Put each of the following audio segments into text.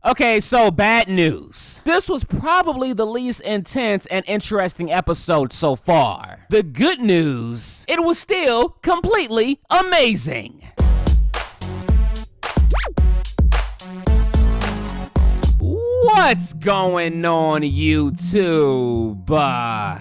Okay, so bad news. This was probably the least intense and interesting episode so far. The good news, it was still completely amazing. What's going on, YouTube?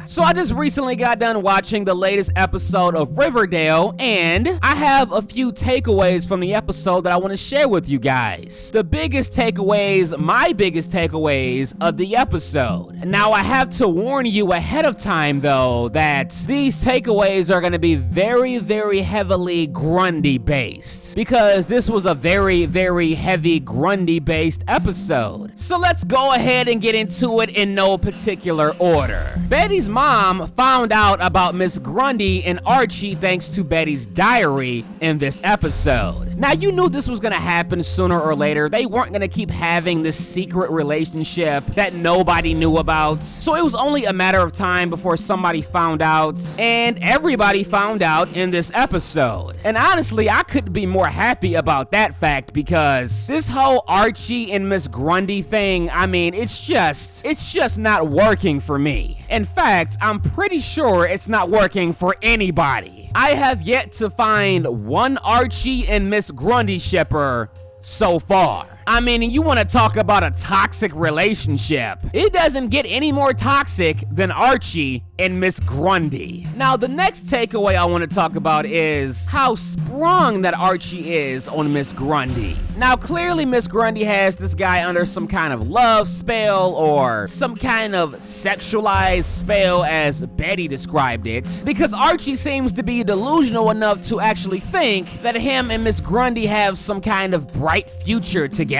So I just recently got done watching the latest episode of Riverdale, and I have a few takeaways from the episode that I want to share with you guys. The biggest takeaways, my biggest takeaways of the episode. Now I have to warn you ahead of time though that these takeaways are going to be very, very heavily Grundy based, because this was a very, very heavy Grundy based episode. So let's go ahead and get into it in no particular order. Betty's mom found out about Miss Grundy and Archie thanks to Betty's diary in this episode. Now you knew this was gonna happen sooner or later. They weren't gonna keep having this secret relationship that nobody knew about. So it was only a matter of time before somebody found out, and everybody found out in this episode. And honestly, I couldn't be more happy about that fact, because this whole Archie and Miss Grundy thing, I mean, it's just not working for me. In fact, I'm pretty sure it's not working for anybody. I have yet to find one Archie and Miss Grundy shipper so far. I mean, you want to talk about a toxic relationship. It doesn't get any more toxic than Archie and Miss Grundy. Now, the next takeaway I want to talk about is how sprung that Archie is on Miss Grundy. Now, clearly Miss Grundy has this guy under some kind of love spell or some kind of sexualized spell, as Betty described it, because Archie seems to be delusional enough to actually think that him and Miss Grundy have some kind of bright future together.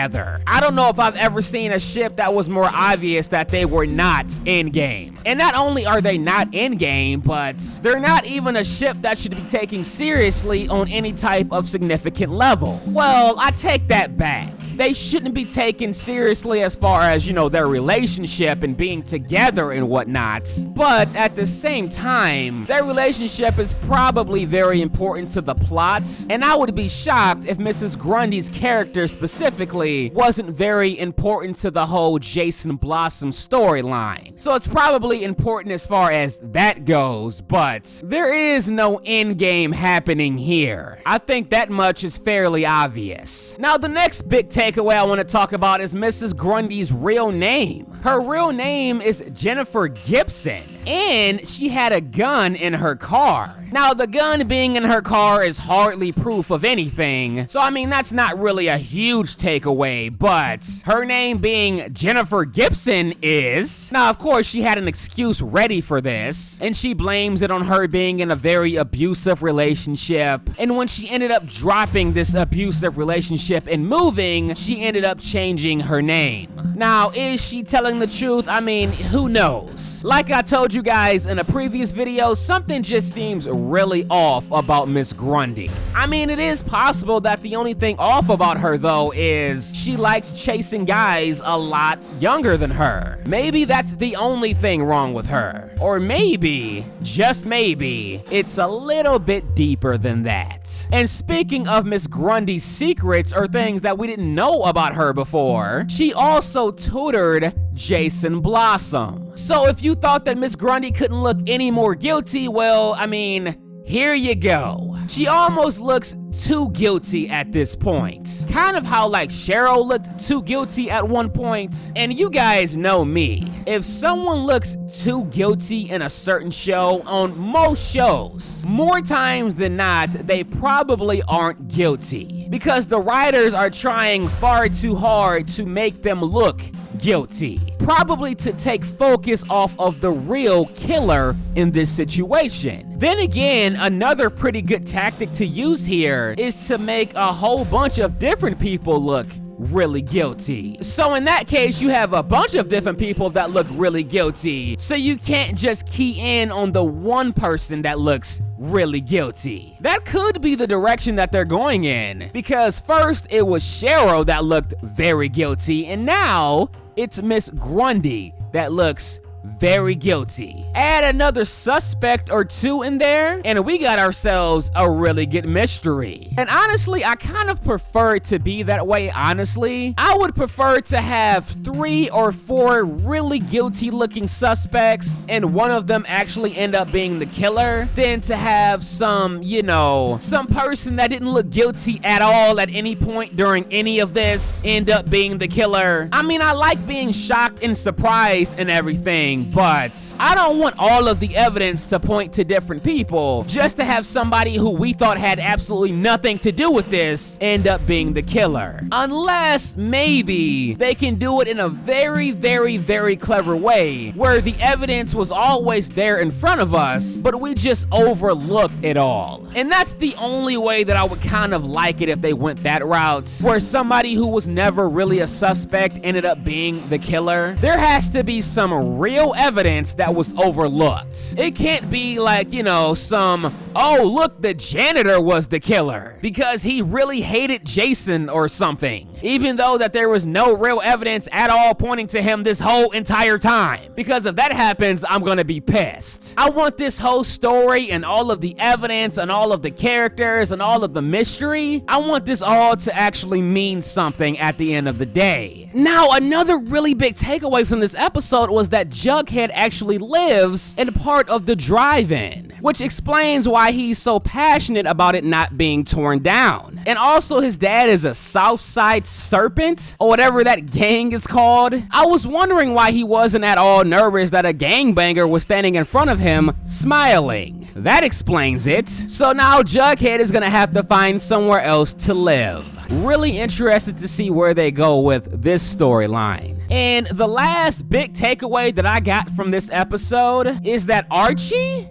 I don't know if I've ever seen a ship that was more obvious that they were not in game. And not only are they not in game, but they're not even a ship that should be taken seriously on any type of significant level. Well, I take that back. They shouldn't be taken seriously as far as, you know, their relationship and being together and whatnot. But at the same time, their relationship is probably very important to the plot. And I would be shocked if Mrs. Grundy's character specifically wasn't very important to the whole Jason Blossom storyline. So it's probably important as far as that goes, but there is no end game happening here. I think that much is fairly obvious. Now, the next big takeaway I want to talk about is Mrs. Grundy's real name. Her real name is Jennifer Gibson, and she had a gun in her car. Now, the gun being in her car is hardly proof of anything, so I mean, that's not really a huge takeaway, but her name being Jennifer Gibson is. Now, of course, she had an excuse ready for this, and she blames it on her being in a very abusive relationship, and when she ended up dropping this abusive relationship and moving, she ended up changing her name. Now, is she telling the truth? I mean, who knows? Like I told you guys in a previous video, something just seems really off about Miss Grundy. I mean, it is possible that the only thing off about her though is she likes chasing guys a lot younger than her. Maybe that's the only thing wrong with her. Or maybe, just maybe, it's a little bit deeper than that. And speaking of Miss Grundy's secrets or things that we didn't know about her before, she also tutored Jason Blossom. So if you thought that Miss Grundy couldn't look any more guilty, well, I mean, here you go. She almost looks too guilty at this point. Kind of how like Cheryl looked too guilty at one point. And you guys know me. If someone looks too guilty in a certain show, on most shows, more times than not, they probably aren't guilty. Because the writers are trying far too hard to make them look guilty. Probably to take focus off of the real killer in this situation. Then again, another pretty good tactic to use here is to make a whole bunch of different people look really guilty. So in that case, you have a bunch of different people that look really guilty. So you can't just key in on the one person that looks really guilty. That could be the direction that they're going in. Because first it was Cheryl that looked very guilty, and now it's Miss Grundy that looks very guilty. Add another suspect or two in there, and we got ourselves a really good mystery. And honestly, I kind of prefer it to be that way, honestly. I would prefer to have 3 or 4 really guilty looking suspects, and one of them actually end up being the killer, than to have some, some person that didn't look guilty at all at any point during any of this end up being the killer. I mean, I like being shocked and surprised and everything, but I don't want all of the evidence to point to different people just to have somebody who we thought had absolutely nothing to do with this end up being the killer. Unless maybe they can do it in a very, very, very clever way where the evidence was always there in front of us, but we just overlooked it all. And that's the only way that I would kind of like it if they went that route, where somebody who was never really a suspect ended up being the killer. There has to be some real evidence that was overlooked. It can't be like, oh, look, the janitor was the killer because he really hated Jason or something, even though that there was no real evidence at all pointing to him this whole entire time. Because if that happens, I'm gonna be pissed. I want this whole story and all of the evidence and all of the characters and all of the mystery, I want this all to actually mean something at the end of the day. Now, another really big takeaway from this episode was that Jughead actually lives in part of the drive-in, which explains why he's so passionate about it not being torn down. And also, his dad is a Southside Serpent, or whatever that gang is called. I was wondering why he wasn't at all nervous that a gangbanger was standing in front of him, smiling. That explains it. So now Jughead is gonna have to find somewhere else to live. Really interested to see where they go with this storyline. And the last big takeaway that I got from this episode is that Archie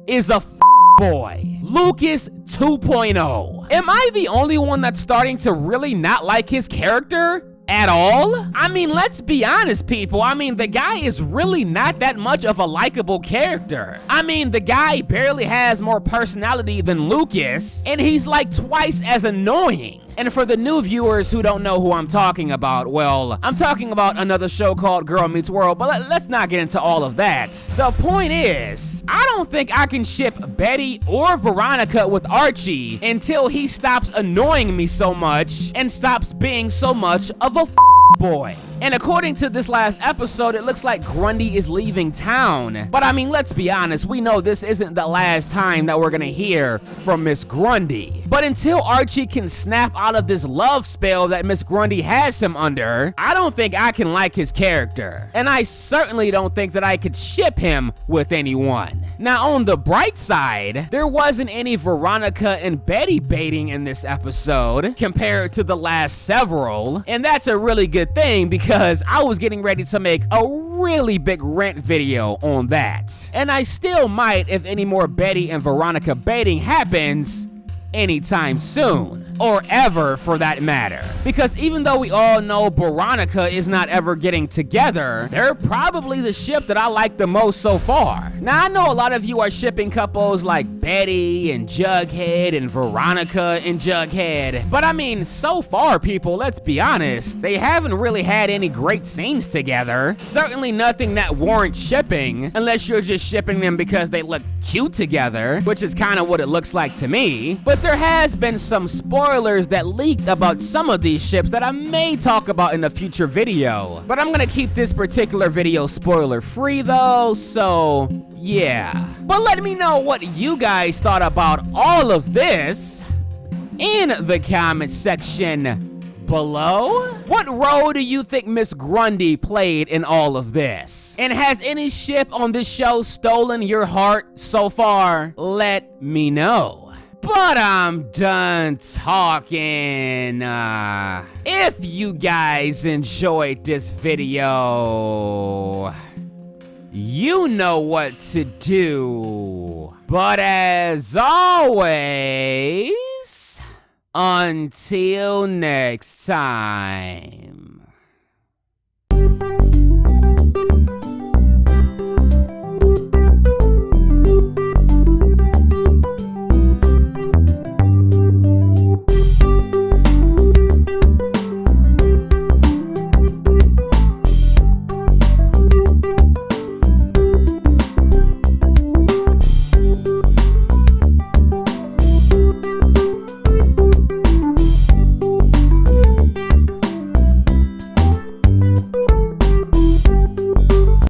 is a boy. Lucas 2.0. Am I the only one that's starting to really not like his character at all? I mean, let's be honest, people. I mean, the guy is really not that much of a likable character. I mean, the guy barely has more personality than Lucas, and he's like twice as annoying. And for the new viewers who don't know who I'm talking about, well, I'm talking about another show called Girl Meets World, but let's not get into all of that. The point is, I don't think I can ship Betty or Veronica with Archie until he stops annoying me so much and stops being so much of a boy. And according to this last episode, it looks like Grundy is leaving town. But I mean, let's be honest, we know this isn't the last time that we're gonna hear from Miss Grundy. But until Archie can snap out of this love spell that Miss Grundy has him under, I don't think I can like his character. And I certainly don't think that I could ship him with anyone. Now, on the bright side, there wasn't any Veronica and Betty baiting in this episode compared to the last several. And that's a really good thing because I was getting ready to make a really big rant video on that. And I still might if any more Betty and Veronica baiting happens anytime soon. Or ever, for that matter. Because even though we all know Veronica is not ever getting together, they're probably the ship that I like the most so far. Now, I know a lot of you are shipping couples like Betty and Jughead and Veronica and Jughead. But I mean, so far, people, let's be honest, they haven't really had any great scenes together. Certainly nothing that warrants shipping, unless you're just shipping them because they look cute together, which is kind of what it looks like to me. But there has been some spoilers that leaked about some of these ships that I may talk about in a future video. But I'm gonna keep this particular video spoiler free though, so yeah. But let me know what you guys thought about all of this in the comment section below. What role do you think Miss Grundy played in all of this? And has any ship on this show stolen your heart so far? Let me know. But I'm done talking. If you guys enjoyed this video, you know what to do. But as always, until next time.